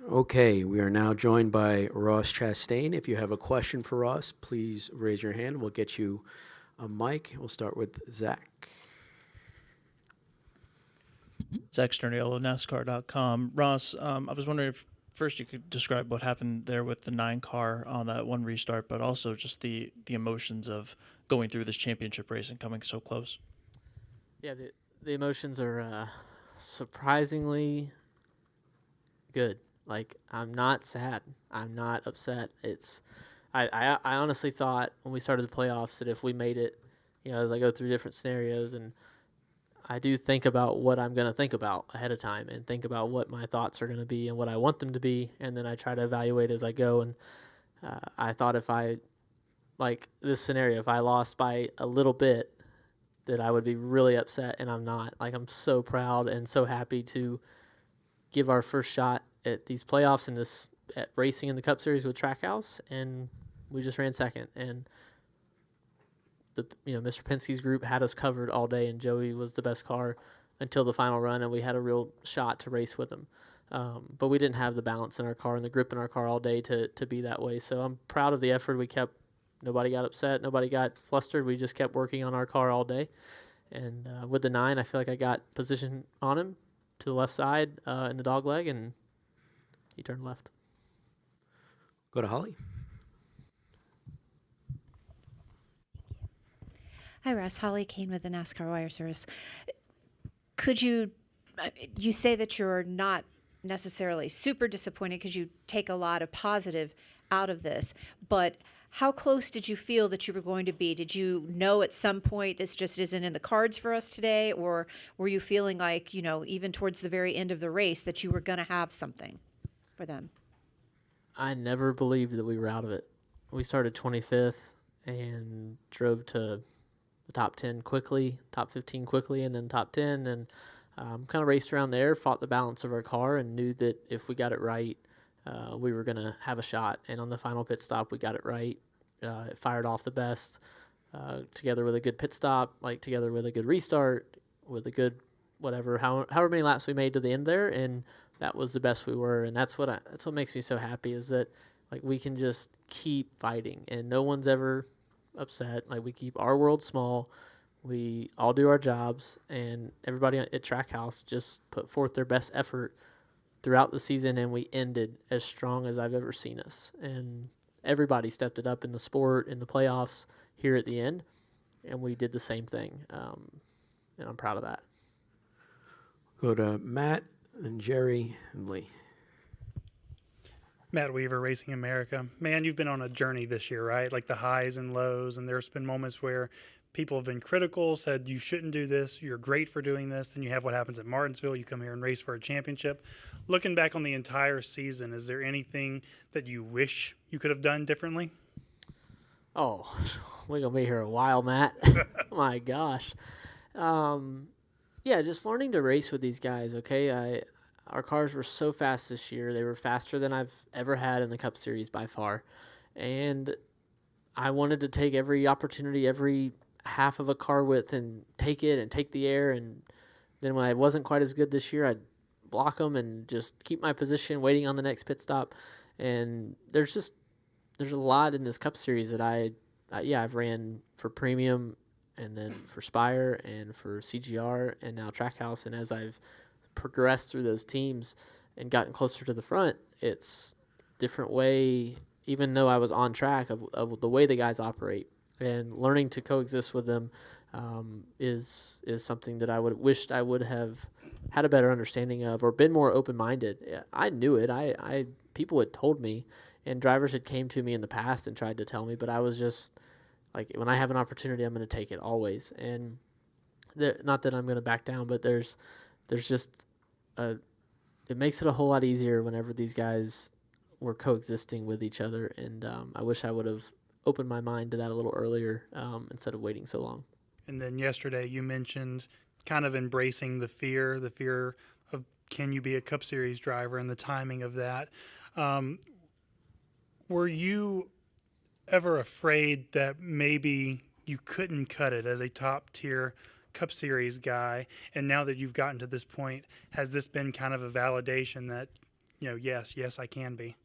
Okay, we are now joined by Ross Chastain. If you have a question for Ross, please raise your hand. We'll get you a mic. We'll start with Zach. Zach Sterniolo, Nascar.com. Ross, I was wondering if first you could describe what happened there with the 9 car on that one restart, but also just the emotions of going through this championship race and coming so close. Yeah, the emotions are surprisingly good. Like, I'm not sad. I'm not upset. I honestly thought when we started the playoffs that if we made it, as I go through different scenarios, and I do think about what I'm going to think about ahead of time and think about what my thoughts are going to be and what I want them to be, and then I try to evaluate as I go. And I thought if I, like this scenario, if I lost by a little bit, that I would be really upset, and I'm not. Like, I'm so proud and so happy to give our first shot at these playoffs and this at racing in the Cup Series with Trackhouse, and we just ran second. And Mr. Penske's group had us covered all day, and Joey was the best car until the final run, and we had a real shot to race with him. But we didn't have the balance in our car and the grip in our car all day to be that way. So I'm proud of the effort we kept. Nobody got upset. Nobody got flustered. We just kept working on our car all day. And with the 9, I feel like I got position on him to the left side in the dog leg, and he turned left. Go to Holly. Hi, Russ. Holly Kane with the NASCAR Wire Service. Could you say that you're not necessarily super disappointed because you take a lot of positive out of this, but how close did you feel that you were going to be? Did you know at some point this just isn't in the cards for us today, or were you feeling like, even towards the very end of the race that you were going to have something for them? I never believed that we were out of it. We started 25th and drove to the top 10 quickly, top 15 quickly, and then top 10, and kind of raced around there, fought the balance of our car, and knew that if we got it right, we were going to have a shot. And on the final pit stop, we got it right. It fired off the best, together with a good pit stop, together with a good restart, with a good whatever, however many laps we made to the end there, and that was the best we were. And that's what makes me so happy, is that we can just keep fighting, and no one's ever upset. We keep our world small. We all do our jobs, and everybody at Trackhouse just put forth their best effort throughout the season, and we ended as strong as I've ever seen us. And everybody stepped it up in the sport, in the playoffs, here at the end, and we did the same thing. And I'm proud of that. Go to Matt and Jerry and Lee. Matt Weaver, Racing America. Man, you've been on a journey this year, right? Like the highs and lows, and there's been moments where people have been critical, said you shouldn't do this, you're great for doing this. Then you have what happens at Martinsville, you come here and race for a championship. Looking back on the entire season, is there anything that you wish you could have done differently? Oh, we're going to be here a while, Matt. My gosh. Yeah, just learning to race with these guys, okay? Our cars were so fast this year. They were faster than I've ever had in the Cup Series by far. And I wanted to take every opportunity, every half of a car width, and take it and take the air. And then when I wasn't quite as good this year, I'd block them and just keep my position waiting on the next pit stop. And there's a lot in this Cup Series that I've ran for Premium, and then for Spire, and for CGR, and now Trackhouse. And as I've progressed through those teams and gotten closer to the front, it's different way, even though I was on track, of the way the guys operate, and learning to coexist with them is something that I wished I would have had a better understanding of, or been more open-minded. I knew it. I people had told me, and drivers had came to me in the past and tried to tell me, but I was just when I have an opportunity, I'm going to take it always. And not that I'm going to back down, but there's just it makes it a whole lot easier whenever these guys were coexisting with each other. And I wish I would have opened my mind to that a little earlier, instead of waiting so long. And then yesterday you mentioned kind of embracing the fear of can you be a Cup Series driver, and the timing of that. Were you ever afraid that maybe you couldn't cut it as a top-tier Cup Series guy? And now that you've gotten to this point, has this been kind of a validation that yes, I can be.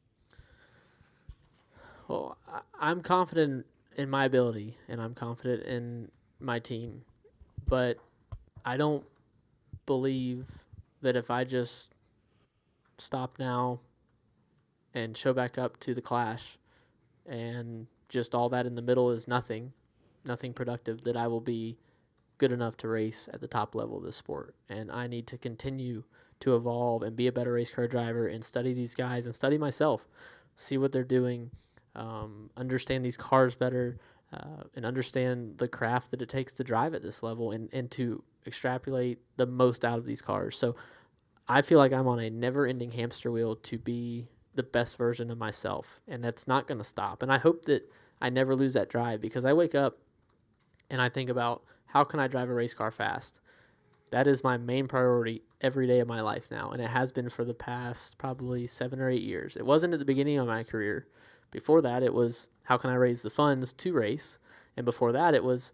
Well, I'm confident in my ability, and I'm confident in my team, but I don't believe that if I just stop now and show back up to the Clash and just all that in the middle is nothing productive, that I will be good enough to race at the top level of this sport. And I need to continue to evolve and be a better race car driver and study these guys and study myself, see what they're doing, understand these cars better, and understand the craft that it takes to drive at this level and to extrapolate the most out of these cars. So I feel like I'm on a never-ending hamster wheel to be the best version of myself, and that's not going to stop. And I hope that I never lose that drive, because I wake up and I think about, how can I drive a race car fast? That is my main priority every day of my life now, and it has been for the past probably 7 or 8 years. It wasn't at the beginning of my career. Before that, it was, how can I raise the funds to race? And before that, it was,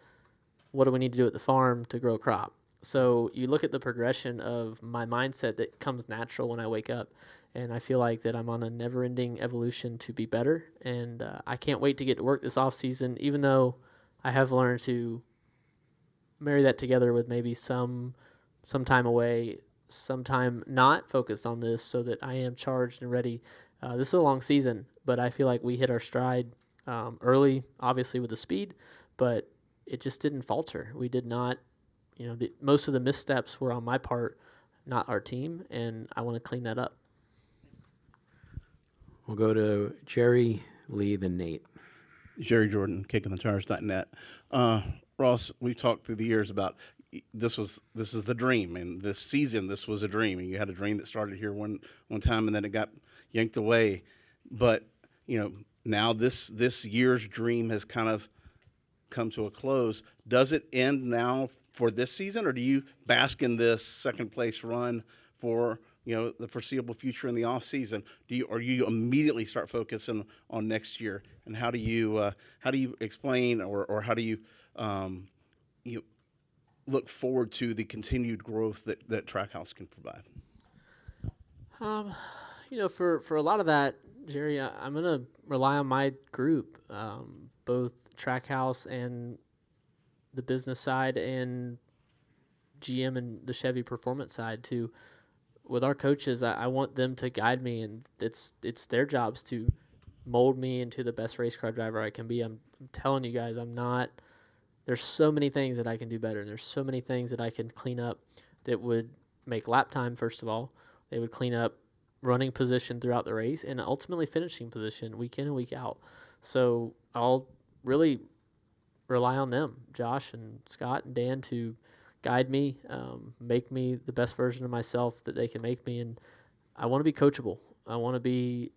what do we need to do at the farm to grow a crop? So you look at the progression of my mindset that comes natural when I wake up, and I feel like that I'm on a never-ending evolution to be better, and I can't wait to get to work this off season, even though I have learned to marry that together with maybe some time away, some time not focused on this, so that I am charged and ready. This is a long season, but I feel like we hit our stride early, obviously with the speed, but it just didn't falter. We did not, most of the missteps were on my part, not our team, and I want to clean that up. We'll go to Jerry, Lee, then Nate. Jerry Jordan, kickingthetires.net. Ross, we've talked through the years about this is the dream, and this season this was a dream, and you had a dream that started here one time, and then it got yanked away. But now this year's dream has kind of come to a close. Does it end now for this season, or do you bask in this second place run for the foreseeable future in the off season? Or you immediately start focusing on next year? And how do you explain, or how do you look forward to the continued growth that Trackhouse can provide? For a lot of that, Jerry, I'm gonna rely on my group, both Trackhouse and the business side and GM and the Chevy performance side too. With our coaches, I want them to guide me, and it's their jobs to mold me into the best race car driver I can be. I'm telling you guys, there's so many things that I can do better, and there's so many things that I can clean up that would make lap time, first of all. They would clean up running position throughout the race, and ultimately finishing position week in and week out. So I'll really rely on them, Josh and Scott and Dan, to guide me, make me the best version of myself that they can make me. And I want to be coachable. I want to be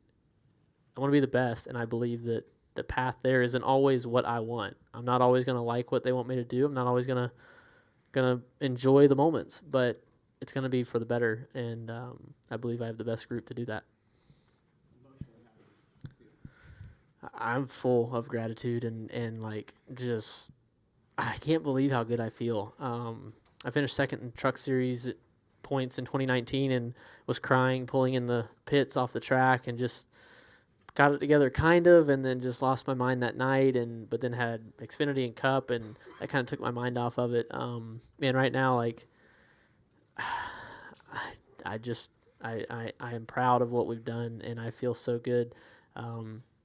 the best, and I believe that the path there isn't always what I want. I'm not always going to like what they want me to do. I'm not always going to enjoy the moments, but it's going to be for the better, and I believe I have the best group to do that. I'm full of gratitude and like, just, I can't believe how good I feel. I finished second in Truck Series points in 2019 and was crying, pulling in the pits off the track, and just got it together kind of, and then just lost my mind that night, but then had Xfinity and Cup, and that kind of took my mind off of it. And right now, like, I am proud of what we've done, and I feel so good.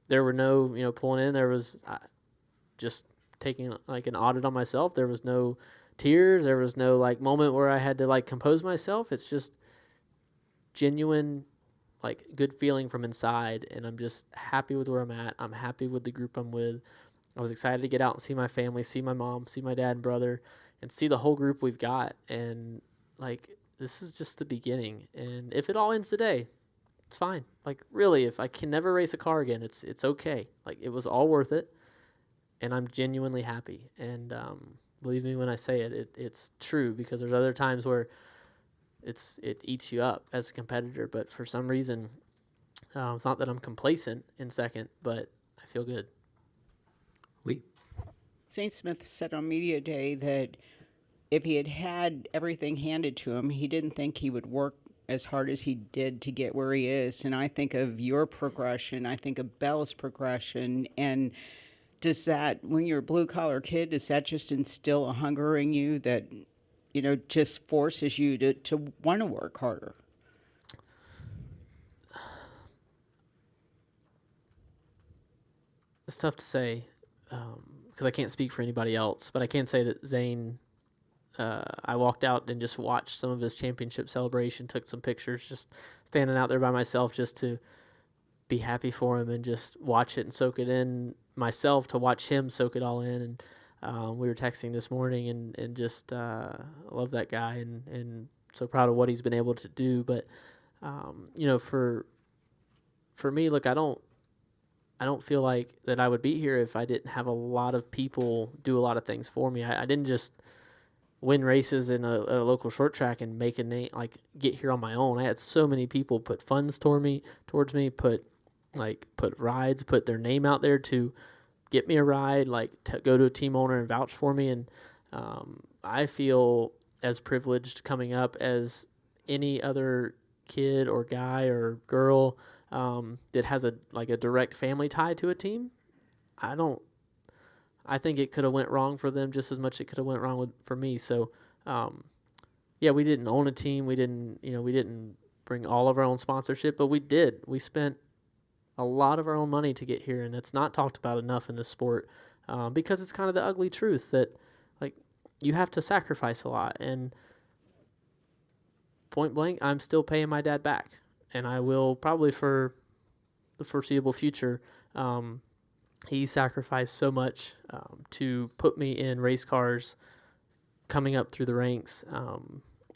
There were no, pulling in, there was just taking like an audit on myself. There was no tears. There was no like moment where I had to like compose myself. It's just genuine, like, good feeling from inside, and I'm just happy with where I'm at. I'm happy with the group I'm with. I was excited to get out and see my family, see my mom, see my dad and brother, and see the whole group we've got. And like, this is just the beginning. And if it all ends today, it's fine. Like, really, if I can never race a car again, it's okay. Like, it was all worth it, and I'm genuinely happy. And believe me when I say it's true, because there's other times where it eats you up as a competitor, but for some reason, it's not that I'm complacent in second, but I feel good. Lee. St. Smith said on media day that if he had everything handed to him, he didn't think he would work as hard as he did to get where he is. And I think of your progression, I think of Belle's progression. And does that, when you're a blue collar kid, does that just instill a hunger in you that, just forces you to want to work harder? It's tough to say because I can't speak for anybody else, but I can say that Zane, I walked out and just watched some of his championship celebration, took some pictures, just standing out there by myself just to be happy for him and just watch it and soak it in myself, to watch him soak it all in. And we were texting this morning and just love that guy and so proud of what he's been able to do. But, for me, look, I don't feel like that I would be here if I didn't have a lot of people do a lot of things for me. I didn't just win races in a local short track and make a name, like get here on my own. I had so many people put funds towards me, put rides, put their name out there to get me a ride, like to go to a team owner and vouch for me. And I feel as privileged coming up as any other kid or guy or girl that has a direct family tie to a team. I think it could have went wrong for them just as much as it could have went wrong for me. So, we didn't own a team. We didn't bring all of our own sponsorship, but we did. We spent a lot of our own money to get here, and it's not talked about enough in this sport because it's kind of the ugly truth that, you have to sacrifice a lot. And point blank, I'm still paying my dad back, and I will probably for the foreseeable future. He sacrificed so much to put me in race cars coming up through the ranks,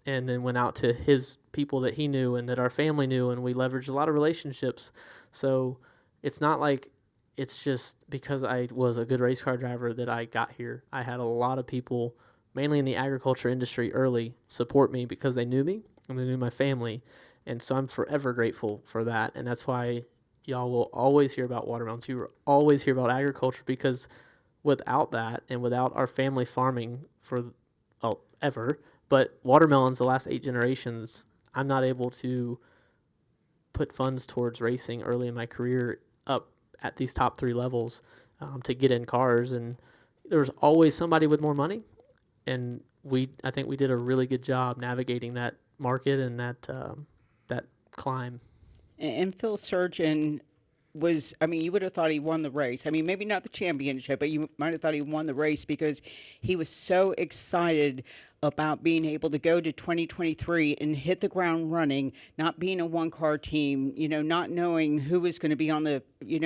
and then went out to his people that he knew and that our family knew, and we leveraged a lot of relationships. So it's not like it's just because I was a good race car driver that I got here. I had a lot of people, mainly in the agriculture industry early, support me because they knew me and they knew my family. And so I'm forever grateful for that. And that's why y'all will always hear about watermelons. You will always hear about agriculture, because without that and without our family farming ever, but watermelons the last 8 generations, I'm not able to put funds towards racing early in my career up at these top 3 levels to get in cars. And there was always somebody with more money. And I think we did a really good job navigating that market and that climb. And Phil Surgeon was, you would have thought he won the race. Maybe not the championship, but you might have thought he won the race because he was so excited about being able to go to 2023 and hit the ground running, not being a one-car team, not knowing who was going to be on the,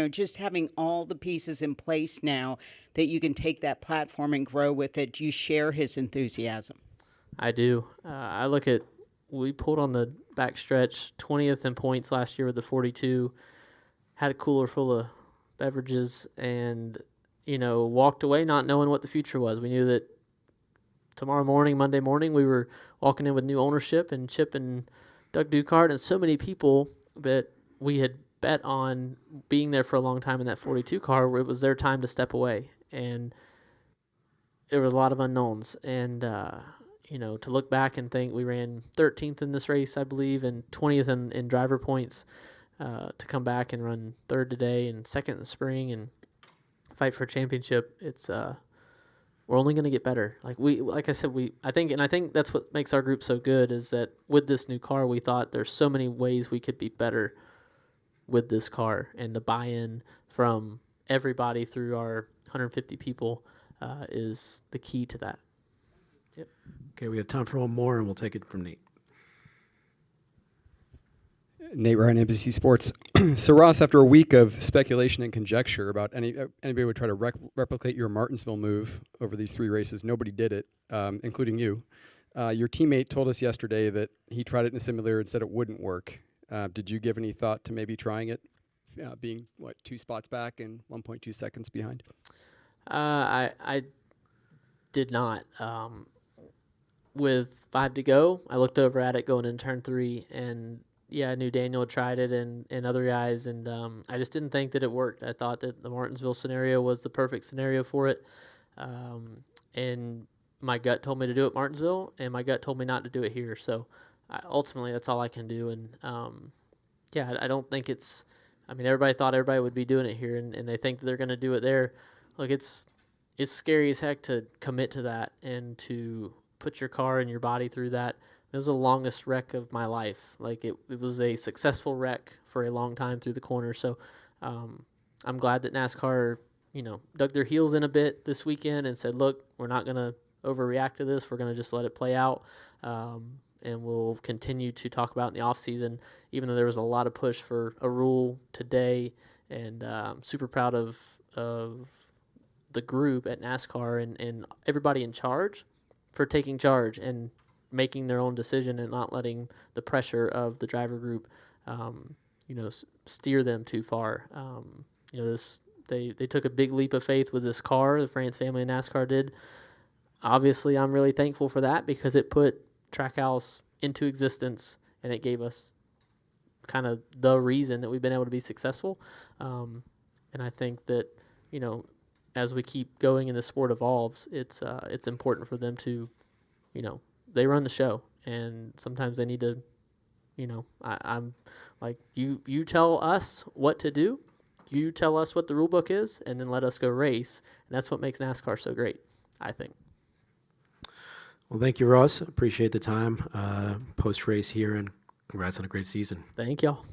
just having all the pieces in place now that you can take that platform and grow with it. You share his enthusiasm. I do. We pulled on the backstretch, 20th in points last year with the 42, had a cooler full of beverages, and, walked away not knowing what the future was. We knew that Monday morning, we were walking in with new ownership and Chip and Doug Ducard and so many people that we had bet on being there for a long time in that 42 car, where it was their time to step away. And there was a lot of unknowns. And, to look back and think we ran 13th in this race, I believe, and 20th in driver points, to come back and run 3rd today and 2nd in the spring and fight for a championship. It's, we're only going to get better. I think that's what makes our group so good, is that with this new car, we thought there's so many ways we could be better with this car, and the buy-in from everybody through our 150 people is the key to that. Yep. Okay, we have time for one more, and we'll take it from Nate. Nate Ryan, NBC Sports. So, Ross, after a week of speculation and conjecture about anybody would try to replicate your Martinsville move over these 3 races, nobody did it, including you. Your teammate told us yesterday that he tried it in a simulator and said it wouldn't work. Did you give any thought to maybe trying it, being, 2 spots back and 1.2 seconds behind? I did not. With 5 to go, I looked over at it going into turn 3, and I knew Daniel had tried it and other guys, and I just didn't think that it worked. I thought that the Martinsville scenario was the perfect scenario for it, and my gut told me to do it Martinsville, and my gut told me not to do it here. So ultimately that's all I can do. And yeah, I don't think it's. I mean, everybody thought everybody would be doing it here, and they think they're going to do it there. Look, it's scary as heck to commit to that and to put your car and your body through that. It was the longest wreck of my life. Like it was a successful wreck for a long time through the corner. So I'm glad that NASCAR, dug their heels in a bit this weekend and said, look, we're not going to overreact to this. We're going to just let it play out. And we'll continue to talk about in the off season, even though there was a lot of push for a rule today. And I'm super proud of the group at NASCAR and everybody in charge for taking charge and making their own decision and not letting the pressure of the driver group, steer them too far. They took a big leap of faith with this car. The France family in NASCAR did. Obviously, I'm really thankful for that because it put Trackhouse into existence and it gave us kind of the reason that we've been able to be successful. And I think that, as we keep going and the sport evolves, it's important for them to, they run the show, and sometimes they need to, I'm like, you tell us what to do, you tell us what the rule book is, and then let us go race. And that's what makes NASCAR so great, I think. Well, thank you, Ross. Appreciate the time post-race here, and congrats on a great season. Thank y'all.